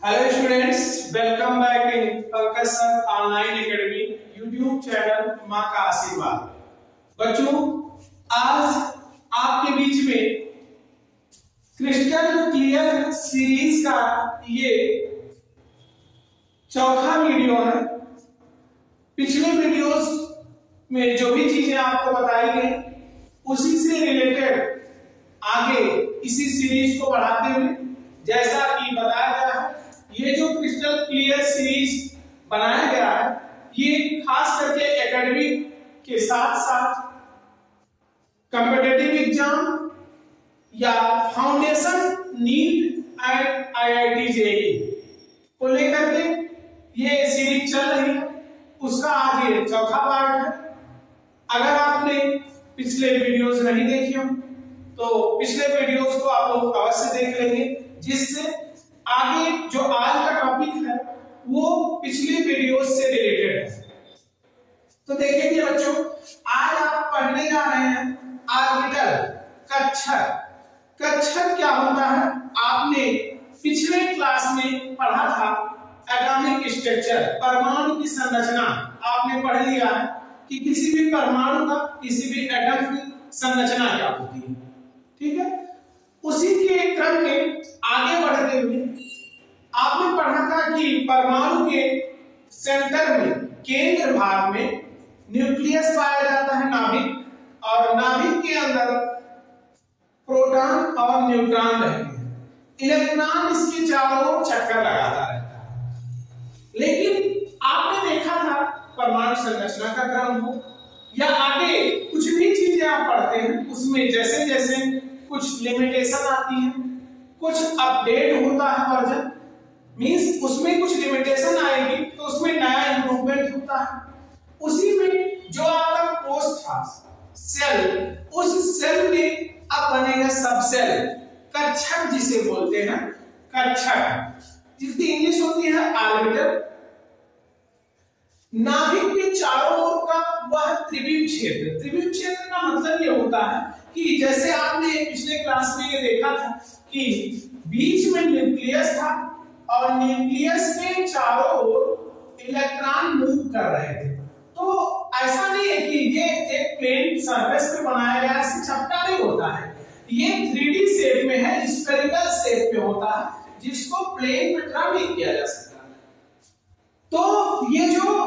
Hello students, welcome back in Pankaj sir online academy YouTube channel मां का आशीर्वाद। बच्चों, आज आपके बीच में क्रिस्टल क्लियर सीरीज का ये चौथा वीडियो है। पिछले वीडियोस में जो भी चीजें आपको बताई गई उसी से रिलेटेड आगे इसी सीरीज को बढ़ाते हुए जैसा कि बताया गया है, ये जो क्रिस्टल क्लियर सीरीज बनाया गया है ये खास करके एकेडमिक के साथ साथ कॉम्पिटिटिव एग्जाम या foundation neat and IIT JEE को लेकर के ये सीरीज चल रही है। उसका आज ये चौथा पार्ट है। अगर आपने पिछले वीडियोस नहीं देखे हो तो पिछले वीडियोस को आप लोग अवश्य देख लेंगे, जिससे आगे जो आज का टॉपिक है वो पिछली वीडियोस से रिलेटेड है। तो देखिए बच्चों, आज आप पढ़ने जा रहे हैं ऑर्बिटल कक्षक। कक्षक क्या होता है आपने पिछले क्लास में पढ़ा था। एटॉमिक स्ट्रक्चर, परमाणु की संरचना आपने पढ़ लिया है कि किसी भी परमाणु का, किसी भी एटम की संरचना क्या होती है। ठीक है, उसी के क्रम में आगे बढ़ते हुए आपने पढ़ा था कि परमाणु के सेंटर में, केंद्र भाग में न्यूक्लियस पाया जाता है, नाभिक, और नाभिक के अंदर प्रोटॉन और न्यूट्रॉन रहते हैं। इलेक्ट्रॉन इसके चारों ओर चक्कर लगाता रहता है। लेकिन आपने देखा था परमाणु संरचना का क्रम हो या आगे कुछ भी चीजें आप पढ़ते हैं उसमें जैसे जैसे कुछ लिमिटेशन आती है, कुछ अपडेट होता है वर्जन, मींस उसमें कुछ लिमिटेशन आएगी तो उसमें नया इंप्रूवमेंट होता है। उसी में जो आपका कोष था सेल, उस सेल में अब बनेगा सब सेल, कक्षक जिसे बोलते हैं कक्षक, जिसकी इंग्लिश होती है ऑर्बिटल। नाभिक के चारों ओर का वह त्रिविम क्षेत्र, त्रिविम क्षेत्र का मतलब ये होता है कि जैसे आपने पिछले क्लास में ये देखा था कि बीच में न्यूक्लियस था और न्यूक्लियस के चारों ओर इलेक्ट्रॉन मूव कर रहे थे। तो ऐसा नहीं है कि ये एक प्लेन सरफेस पे बनाया गया, ऐसे चपटा नहीं होता है। ये 3D शेप में है, स्फेरिकल शेप में होता है, जिसको प्लेन में ड्रा नहीं किया जा सकता। तो ये जो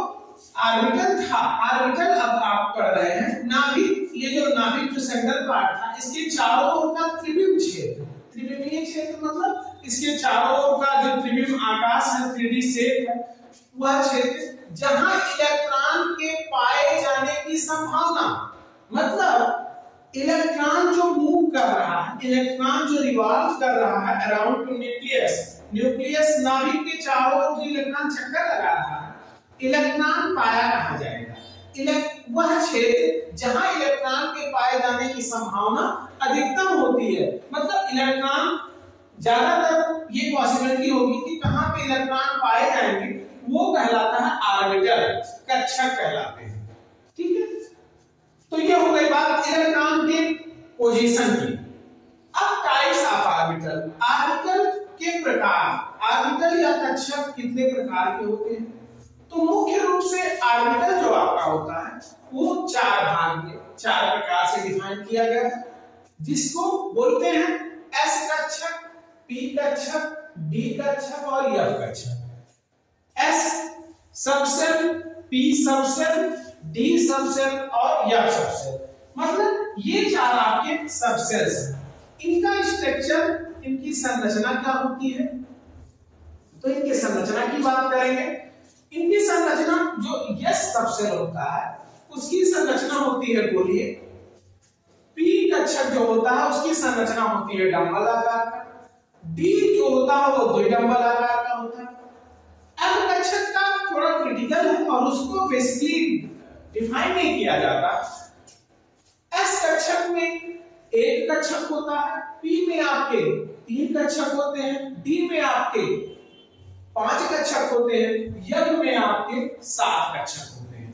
ऑर्बिटल था, ऑर्बिटल अब आप पढ़ रहे हैं नाभिक, ये जो नाभिक जो सेंट्रल पार्ट था इसके चारों ओर का त्रिविम क्षेत्र, त्रिविमीय क्षेत्र मतलब इसके चारों ओर का जो त्रिविम आकाश है, 3D शेप है, वह क्षेत्र जहां इलेक्ट्रॉन के पाए जाने की संभावना, मतलब इलेक्ट्रॉन जो मूव कर रहा है, इलेक्ट्रॉन जो रिवॉल्व कर रहा है अराउंड टू न्यूक्लियस, न्यूक्लियस नाभिक के चारों ओर जो इलेक्ट्रॉन चक्कर लगा रहा है, इलेक्ट्रॉन पाया कहा जाएगा। वह क्षेत्र जहां इलेक्ट्रॉन के पाए जाने की संभावना अधिकतम होती है, मतलब इलेक्ट्रॉन ज्यादातर ये पॉसिबिलिटी होगी कि कहां पे इलेक्ट्रॉन पाए जाएंगे, वो कहलाता है ऑर्बिटल, कक्षक कहलाते हैं। ठीक है, तो ये हो गई बात इलेक्ट्रॉन के पोजीशन की। अब टाइप्स ऑफ ऑर्बिटल, ऑर्बिटल के प्रकार, ऑर्बिटल या कक्षक कितने प्रकार के होते हैं? तो मुख्य रूप से ऑर्बिटल जो आपका होता है वो चार भाग में, चार प्रकार से डिफाइन किया गया है, जिसको बोलते हैं एस कक्षक, पी कक्षक, डी कक्षक और एफ कक्षक। S subshell, P subshell, D subshell और एफ सबसेल, मतलब ये चार आपके सबसेल्स हैं। इनका स्ट्रक्चर, इनकी संरचना क्या होती है, तो इनकी संरचना की बात करेंगे। इनकी संरचना, जो एस सबसेल होता है उसकी संरचना होती है गोलीय, पी कक्षक जो होता है उसकी संरचना होती है डंबल आकार का, डी जो होता है वो द्विडंबल आकार का होता है। एफ कक्षक का थोड़ा क्रिटिकल है और उसको बेसिकली डिफाइन नहीं किया जाता। एस कक्षक में एक कक्षक होता है, पी में आपके 3 कक्षक होते हैं, डी में आपके 5 कक्षक होते हैं, एफ में आपके 7 कक्षक होते हैं।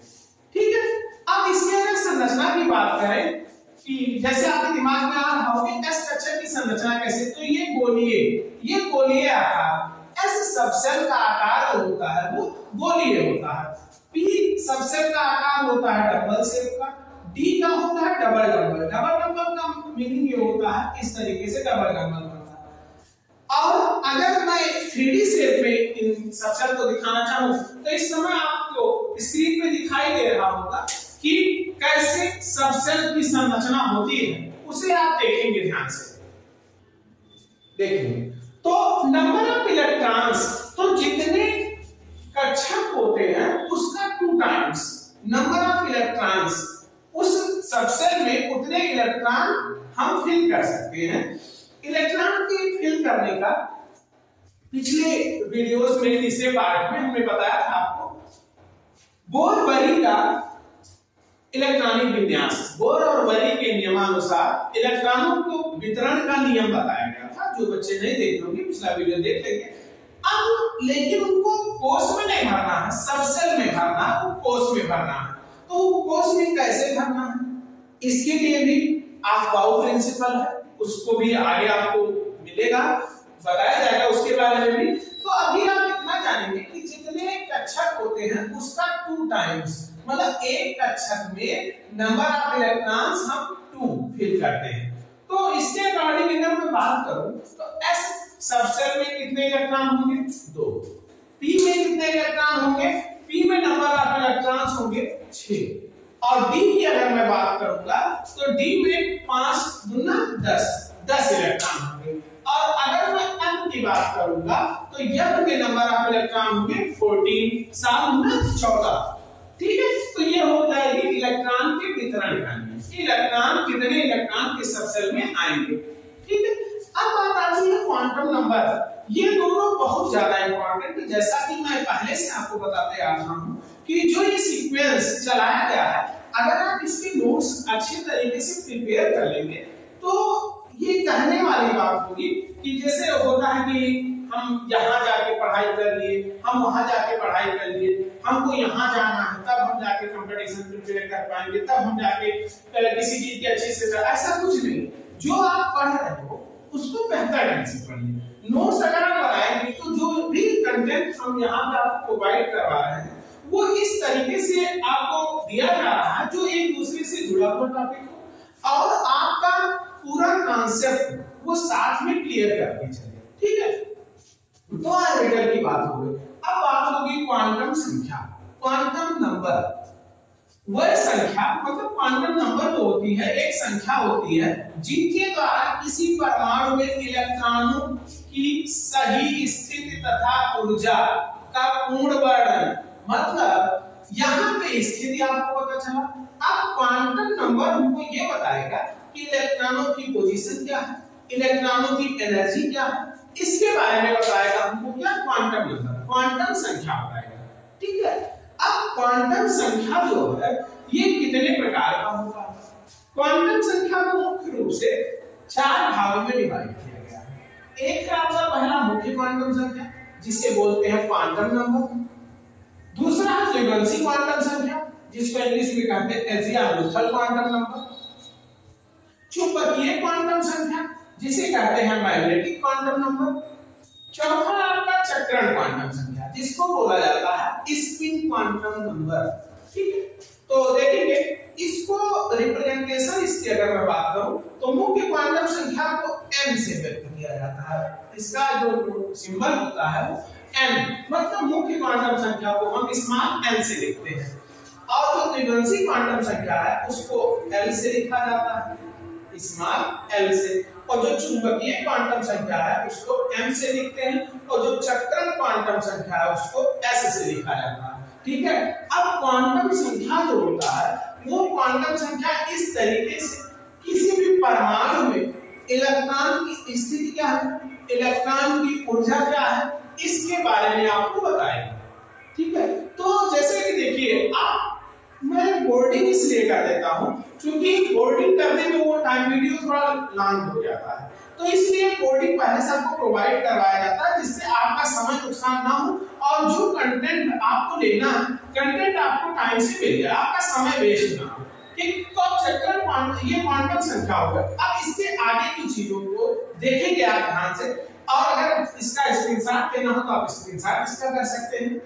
ठीक है, अब इसके अगर संरचना की बात करें कि जैसे आपके दिमाग में आ रहा होगा एस कक्षक की संरचना कैसे, तो ये गोलीय आकार, एस एस सबसेल का आकार जो होता है वो गोलीय होता है, पी सबसेल का आकार होता है डबल शेप का, डी का होता है डबल डबल। डबल डबल का मीनिंग ये होता है इस तरीके से डबल डबल बनता है। और अगर मैं 3D शेप में इन सबसेल को दिखाना चाहूं तो इस समय आपको स्क्रीन पे दिखाई दे रहा होगा कि कैसे सबसेल की संरचना होती है, उसे आप देखेंगे ध्यान से देखेंगे। तो नंबर ऑफ इलेक्ट्रॉन्स, तो जितने कक्षक होते हैं उसका 2 टाइम्स नंबर ऑफ इलेक्ट्रॉन्स, उस सबसेल में उतने इलेक्ट्रॉन हम फिल कर सकते हैं। इलेक्ट्रॉन के फिल करने का पिछले वीडियोस में तीसरे पार्ट में हमने बताया था आपको बोर-बरी का इलेक्ट्रॉनिक विन्यास, बोर और बरी के नियमानुसार इलेक्ट्रॉनों को वितरण का नियम बताया गया था। जो बच्चे नहीं देखे होंगे पिछला वीडियो देख लेंगे। अब लेकिन उनको कोष में नहीं भरना है, सबसेल में भरना है, कोष में भरना है। तो कोष में कैसे भरना है, इसके लिए भी अफबाउ प्रिंसिपल है, उसको भी आगे आपको मिलेगा, बताया जाएगा उसके बारे में भी। तो अभी आप इतना जानेंगे कि जितने कक्षक होते हैं उसका 2 टाइम्स, मतलब एक कक्षक में नंबर ऑफ इलेक्ट्रॉन्स हम 2 फिल करते हैं। तो इसके अकॉर्डिंग अगर मैं बात करूं तो एस सबसेल में कितने इलेक्ट्रॉन होंगे 2, पी में कितने इलेक्ट्रॉन होंगे, पी में नंबर ऑफ इलेक्ट्रॉन्स होंगे 6, और डी की अगर मैं बात करूंगा तो डी में 5 गुना 10 इलेक्ट्रॉन होंगे। और अगर मैं एम की बात करूंगा तो एम के नंबर ऑफ इलेक्ट्रॉन होंगे 14, 7 गुना 14। ठीक है, तो ये हो जाएगी इलेक्ट्रॉन के वितरण का नियम, इलेक्ट्रॉन कितने इलेक्ट्रॉन के सबसेल में आएंगे। ठीक है, अब बात आती है क्वांटम नंबर। ये दोनों बहुत ज्यादा इंपॉर्टेंट है, जैसा कि मैं पहले से आपको बताते आ रहा हूं कि जो ये सीक्वेंस चलाया गया है, अगर आप इसके नोट्स अच्छे तरीके से प्रिपेयर कर लेंगे तो ये कहने वाली बात होगी कि जैसे होता है कि हम यहाँ जाके पढ़ाई कर लिए, हम वहां जाके पढ़ाई कर लिए, हमको यहाँ जाना है तब हम जाके कंपटीशन प्रिपेयर कर पाएंगे, तब हम जाके किसी चीज की अच्छे से, ऐसा कुछ नहीं। जो आप पढ़ रहे हो उसको बेहतर ढंग से पढ़िए। नोट्स अगर आप बनाएंगे तो जो भी कंटेंट हम यहाँ पे आपको प्रोवाइड करवा रहे हैं वो इस तरीके से आपको दिया जा रहा है जो एक दूसरे से जुड़ा हुआ टॉपिक हो और आपका पूरा कॉन्सेप्ट वो साथ में क्लियर करके चले। ठीक है, तो ऑर्बिटल की बात हो गई। अब बात होगी क्वांटम संख्या, क्वांटम नंबर। वह संख्या मतलब क्वांटम नंबर जो होती है एक संख्या होती है जिनके द्वारा किसी परमाणु में इलेक्ट्रॉनों की सही स्थिति तथा ऊर्जा का पूर्ण वर्णन, मतलब यहाँ पे स्थिति आपको पता चला। अब क्वांटम नंबर हमको ये बताएगा कि इलेक्ट्रॉनों की पोजीशन क्या है, इलेक्ट्रॉनों की एनर्जी क्या है, इसके बारे में बताएगा हमको क्या, क्वांटम नंबर, क्वांटम संख्या बताएगा। ठीक है, अब क्वांटम संख्या जो है ये कितने प्रकार का होगा। क्वांटम संख्या को मुख्य रूप से 4 भागों में डिवाइड किया गया है। एक का आपका पहला मुख्य क्वांटम संख्या जिसे बोलते हैं क्वांटम नंबर, दूसरा है फ्रीक्वेंसी क्वांटम संख्या जिसको इंग्लिश में कहते हैं एजिमुथल क्वांटम नंबर, चुंबकीय क्वांटम संख्या जिसे कहते हैं मैग्नेटिक क्वांटम नंबर, चौथा आपका चक्रण क्वांटम संख्या जिसको बोला जाता है स्पिन क्वांटम नंबर। ठीक है, तो देखेंगे इसको रिप्रेजेंटेशन इसकी अगर मैं बात करूं तो मुख्य क्वांटम संख्या को m से व्यक्त किया जाता है, इसका जो सिंबल होता है वो m, मतलब मुख्य क्वांटम संख्या को हम स्मॉल n से लिखते हैं, और जो फ्रीक्वेंसी क्वांटम संख्या है उसको l से लिखा जाता है, स्मॉल l से, और जो चुंबकीय क्वांटम संख्या है उसको m से लिखते हैं, और जो चक्रण क्वांटम संख्या है उसको s से लिखा जाता है। ठीक है, अब क्वांटम संख्या जो होता है वो क्वांटम संख्या इस तरीके से किसी भी परमाणु में इलेक्ट्रॉन की स्थिति क्या है, इलेक्ट्रॉन की ऊर्जा क्या है, इसके बारे में आपको बताएगा। ठीक है, तो जैसे कि देखिए आप, मैं बोर्डिंग इसलिए कर देता हूं क्योंकि बोर्डिंग करने में वो टाइम वीडियो थोड़ा लॉन्ग हो जाता है, तो इसलिए बोर्डिंग पहले से आपको प्रोवाइड करवाया जाता है जिससे आपका समय नुकसान ना हो और जो कंटेंट आपको लेना है कंटेंट आपको टाइम से मिल जाए, आपका समय वेस्ट ना हो। ठीक, तो अब चक्रण ये क्वांटम संख्या होगा। अब इससे आगे की चीजों को देखेंगे आप ध्यान से और अगर इसका स्क्रीनशॉट लेना हो तो आप स्क्रीनशॉट इसका कर सकते हैं।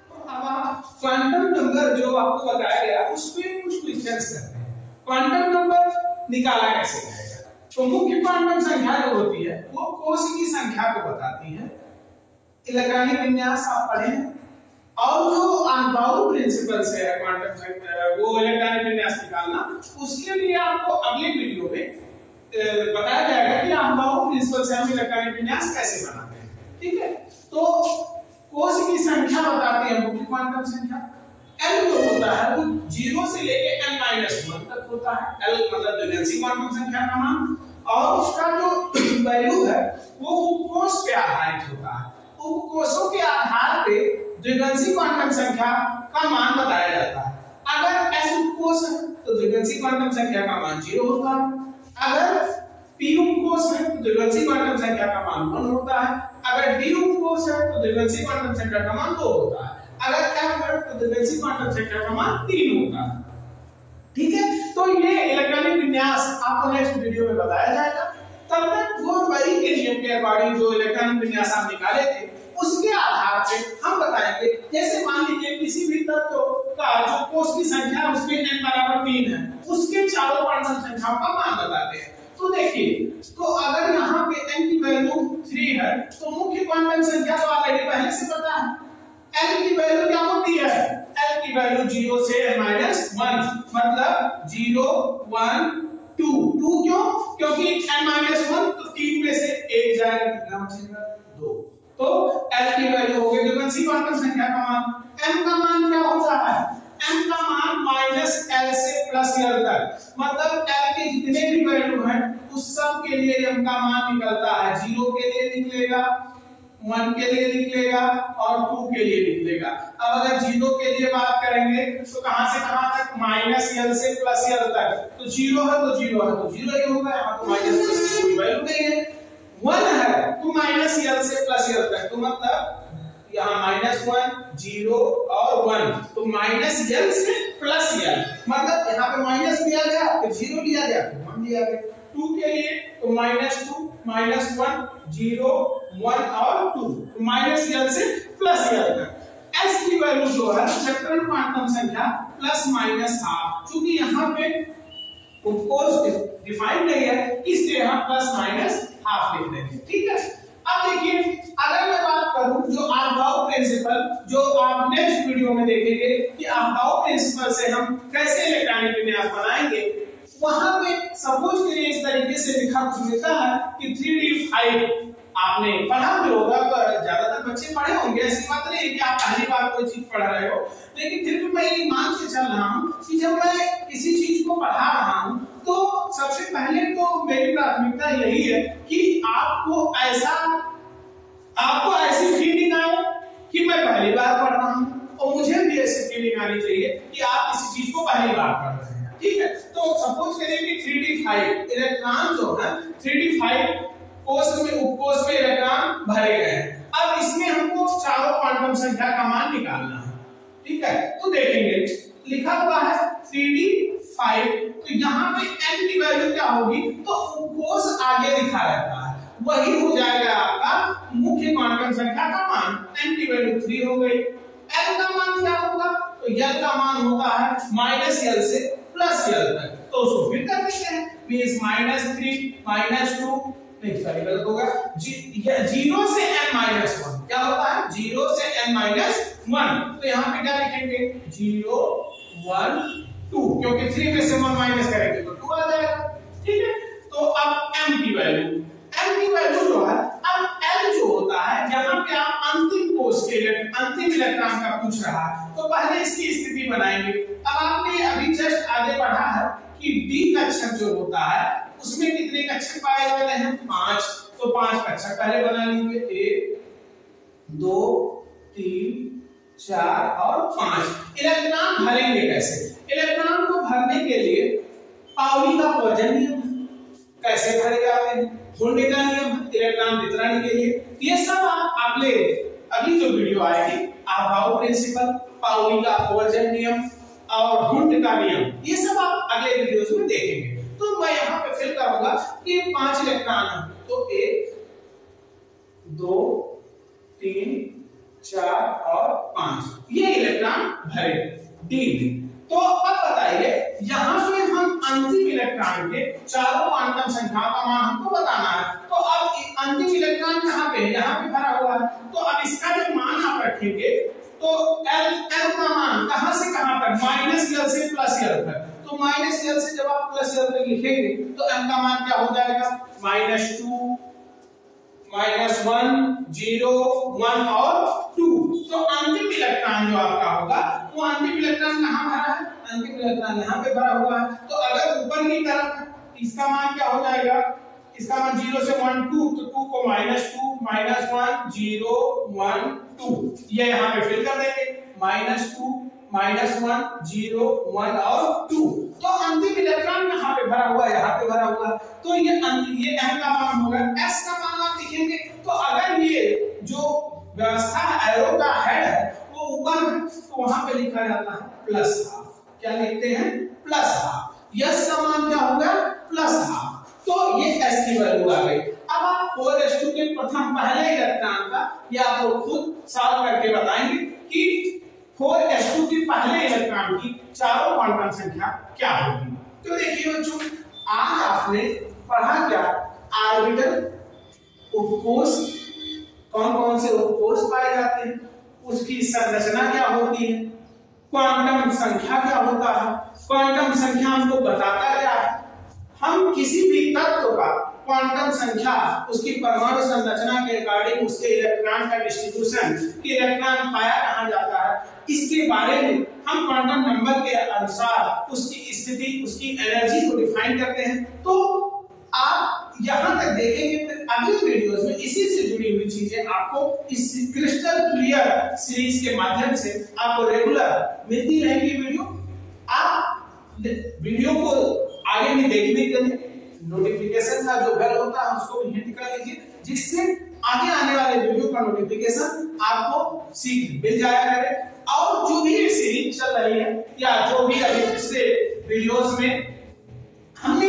तो अब आप क्वांटम नंबर जो आपको बताया गया उस पे कुछ क्वेश्चंस करते हैं। क्वांटम नंबर निकाला कैसे जाएगा? तो मुख्य क्वांटम संख्या जो होती है वो कोश की संख्या को बताती है। इलेक्ट्रॉनिक विन्यास आप पढ़े हैं, और जो अनबाउंड प्रिंसिपल से है क्वांटम वो इलेक्ट्रॉनिक विन्यास निकालना, उसके लिए आपको अगले वीडियो में बताया जाएगा कि अनबाउंड प्रिंसिपल से हम इलेक्ट्रॉनिक विन्यास कैसे बनाते हैं। ठीक है, तो कोश की संख्या बताती है मुख्य क्वांटम संख्या। n जो होता है वो 0 से लेके n-1 तक होता है। l मतलब द्विघाती क्वांटम संख्या का मान, और उसका जो वैल्यू है वो उपकोश पे आधारित होता है। उपकोशों के आधार पे द्विघाती क्वांटम संख्या का मान बताया जाता है। अगर s उपकोश है तो द्विघाती क्वांटम संख्या का मान 0 होता है। अगर p उपकोश है तो द्विघाती क्वांटम संख्या का मान 1 होता है। अगर d उपकोश है तो द्विघाती क्वांटम संख्या का मान 2 होता है। अगर f है तो द्विघाती क्वांटम संख्या का मान 3 होता है। ठीक है, तो ये इलेक्ट्रॉनिक विन्यास आपको नेक्स्ट वीडियो में बताया जाएगा। तब तक बोर बरी के नियम के अकॉर्डिंग जो इलेक्ट्रॉनिक विन्यास आप निकाले थे उसके आधार पे हम बताएंगे। जैसे मान लीजिए किसी भी तत्व का जो कोश की संख्या उसमें n बराबर 3 है, उसके चारों क्वांटम संख्याओं का मान बताते हैं। तो देखिए, तो अगर यहाँ पे n की वैल्यू 3 है तो मुख्य क्वांटम संख्या तो ऑलरेडी पहले से पता है। n की वैल्यू क्या होती है? n की वैल्यू 0 से n-1 मतलब 0 1 2 2 क्यों? क्योंकि n-1 तो 3 में से 1 जाएगा, कितना बचेगा? 2। तो l की वैल्यू हो गई द्विघाती क्वांटम संख्या का मान। m का मान क्या होता है? m का मान -l से +l तक, मतलब l के जितने भी वैल्यू हैं उस सब के लिए m का मान निकलता है। 0 के लिए निकलेगा, 1 के लिए निकलेगा और 2 के लिए निकलेगा। अब अगर 0 के लिए बात करेंगे तो कहां से कहां तक? -l से +l तक। तो 0 है तो 0 है तो 0 ही होगा, यहां तो माइनस की कोई वैल्यू नहीं है। 1 है तो -l से +l तक, तो मतलब यहाँ -1 0 और 1, तो -l से +l, मतलब यहाँ पे माइनस लिया गया फिर 0 लिया गया फिर 1 लिया गया। 2 के लिए तो -2 -1 0 1 और 2, तो -l से +l तक। s की वैल्यू जो है चक्रण क्वांटम संख्या ±½ क्योंकि यहाँ पे उपकोश डिफाइंड नहीं है इसलिए हम ±½ लिख देंगे। ठीक है, अब देखिए अगर मैं बात करूं जो अनबाउंड प्रिंसिपल जो आप नेक्स्ट वीडियो में देखेंगे कि अनबाउंड प्रिंसिपल से हम कैसे इलेक्ट्रॉनिक विन्यास बनाएंगे, वहां पे सपोज करिए इस तरीके से लिखा कुछ मिलता है कि 3D5 आपने पढ़ा भी होगा, तो ज्यादातर बच्चे पढ़े होंगे, ऐसी बात नहीं है कि आप पहली बार कोई चीज पढ़ रहे हो, लेकिन फिर भी मैं ये मान के चल रहा हूँ कि जब मैं किसी चीज को पढ़ा रहा हूँ तो सबसे पहले तो मेरी प्राथमिकता यही है कि आपको ऐसी फीलिंग आए कि मैं पहली बार पढ़ रहा हूँ, और मुझे भी ऐसी फीलिंग आनी चाहिए कि आप किसी चीज को पहली बार पढ़ रहे हैं। ठीक है, तो सपोज करिए कि 3D5 इलेक्ट्रॉन जो है 3D5 कोश में उपकोश में इलेक्ट्रॉन भरे गए हैं। अब इसमें हमको चारों क्वांटम संख्या का मान निकालना है। ठीक है, तो देखेंगे लिखा हुआ है 3D5, तो यहाँ पे n की वैल्यू क्या होगी? तो उपकोश आगे लिखा रहता है, वही हो जाएगा आपका मुख्य क्वांटम संख्या का मान। n की वैल्यू 3 हो गई। l का मान क्या होगा? तो l का मान होता है -l से +l तक, तो उसको फिर कर देते हैं, मींस -3 -2 नहीं सॉरी गलत होगा, 0 से n-1 क्या होता है? 0 से n-1, तो यहाँ पे क्या लिखेंगे? 0 1 2, क्योंकि 3 में से 1 माइनस करेंगे तो 2 आ जाएगा। ठीक है, तो अब m की वैल्यू जो है, अब l जो होता है यहाँ पे आप अंतिम कोश के अंतिम इलेक्ट्रॉन का पूछ रहा है, तो पहले इसकी स्थिति बनाएंगे। अब आपने अभी जस्ट आगे पढ़ा है कि d कक्षक जो होता है उसमें कितने कक्षक पाए जाते हैं? 5, तो 5 कक्षक पहले बना लीजिए, 1 2 3 4 और 5। इलेक्ट्रॉन भरेंगे कैसे? इलेक्ट्रॉन को भरने के लिए पाउली का पॉइजन नियम कैसे भरे जाते हैं, हुंड का नियम, इलेक्ट्रॉन वितरण के लिए, ये सब आप अगली जो वीडियो आएगी अनबाउंड प्रिंसिपल, पाउली का पॉइजन नियम और हुंड का नियम, ये सब आप अगले वीडियोस में देखेंगे। तो मैं यहाँ पे फिल करूंगा कि 5 इलेक्ट्रॉन है, तो 1 2 3 4 और 5 ये इलेक्ट्रॉन भरे डी में। तो अब बताइए यहां पे हम अंतिम इलेक्ट्रॉन के चारों क्वांटम संख्याओं का मान हमको बताना है। तो अब अंतिम इलेक्ट्रॉन कहां पे है? यहां पे भरा हुआ है। तो अब इसका जो मान आप रखेंगे तो L का मान कहां से कहां तक? -L से +L तक। तो -L से जब आप +L तक लिखेंगे तो M का मान क्या हो जाएगा? -2 -1 0 1 और 2। तो अंतिम इलेक्ट्रॉन जो आपका होगा वो अंतिम इलेक्ट्रॉन कहां भरा है? अंतिम इलेक्ट्रॉन यहां पे भरा हुआ है। तो अगर ऊपर की तरफ इसका मान क्या हो जाएगा? इसका मान 0 से 1 2, तो 2 को -2 -1 0 1 2 ये यहां पे फिल कर देंगे। -2 -1 0 1 और 2। तो अंतिम इलेक्ट्रॉन कहां पे भरा हुआ है? यहां पे भरा हुआ है। तो ये M का मान होगा। S का मान आप लिखेंगे तो अगर ये जो व्यवस्था एरो का है वो ऊपर तो वहां पे लिखा जाता है +12। क्या लिखते हैं? +12। S का मान क्या होगा? +12। तो ये S की वैल्यू आ गई। अब आप 4s2 के प्रथम पहले इलेक्ट्रॉन का ये आप लोग खुद सॉल्व करके बताएंगे कि 4s2 के पहले इलेक्ट्रॉन की चारों क्वांटम संख्या क्या होगी। तो देखिए बच्चों आज आपने पढ़ा क्या? ऑर्बिटल, उपकोष, कौन कौन से उपकोष पाए जाते हैं, उसकी संरचना क्या होती है, क्वांटम संख्या क्या होता है, क्वांटम संख्या हमको बताता क्या है, हम किसी भी तत्व का क्वांटम संख्या उसकी परमाणु संरचना के अकॉर्डिंग उसके इलेक्ट्रॉन का डिस्ट्रीब्यूशन कि इलेक्ट्रॉन पाया कहां जाता है, इसके बारे में हम क्वांटम नंबर के अनुसार उसकी स्थिति उसकी एनर्जी को डिफाइन करते हैं। तो आप यहां तक देखेंगे फिर अगले वीडियोस में इसी से जुड़ी हुई चीजें आपको इस क्रिस्टल क्लियर सीरीज के माध्यम से आपको रेगुलर मिलती रहेगी वीडियो। आप वीडियो को आगे भी देखने के लिए नोटिफिकेशन का जो बेल होता है उसको भी हिट कर लीजिए, जिससे आगे आने वाले वीडियो का नोटिफिकेशन आपको शीघ्र मिल जाया करे। और जो भी ये सीरीज चल रही है या जो भी अभी पिछले वीडियोस में हमने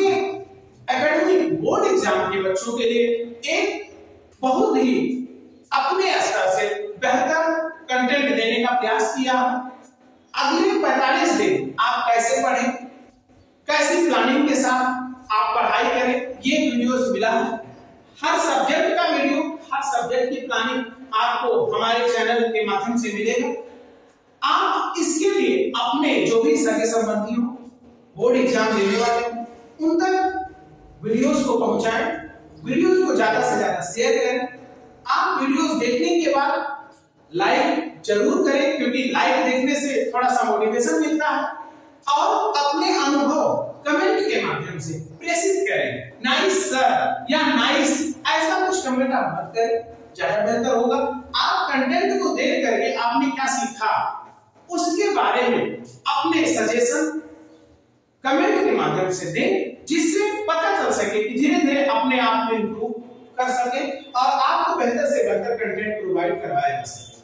एकेडमिक बोर्ड एग्जाम के बच्चों के लिए एक बहुत ही अपने स्तर से बेहतर कंटेंट देने का प्रयास किया है। अगले 45 दिन आप कैसे पढ़ें, कैसी प्लानिंग के साथ आप पढ़ाई करें, ये वीडियोस मिला है। हर सब्जेक्ट का वीडियो, हर सब्जेक्ट की प्लानिंग आपको हमारे चैनल के माध्यम से मिलेगा। आप इसके लिए अपने जो भी सगे संबंधी हो, बोर्ड एग्जाम देने वाले उन तक वीडियोस को पहुंचाएं, वीडियोस को ज्यादा से ज्यादा शेयर करें। आप वीडियोस देखने के बाद लाइक जरूर करें, क्योंकि लाइक देखने से थोड़ा सा मोटिवेशन मिलता है। और अपने अनुभव कमेंट के माध्यम से प्रेषित करें। नाइस सर या नाइस ऐसा कुछ कमेंट आप मत करें, ज्यादा बेहतर होगा। आप कंटेंट को देख करके आपने क्या सीखा उसके बारे में अपने सजेशन कमेंट के माध्यम से दें, जिससे पता चल सके कि धीरे धीरे अपने आप में इंप्रूव कर सके और आपको बेहतर से बेहतर कंटेंट प्रोवाइड करवाया जा सके।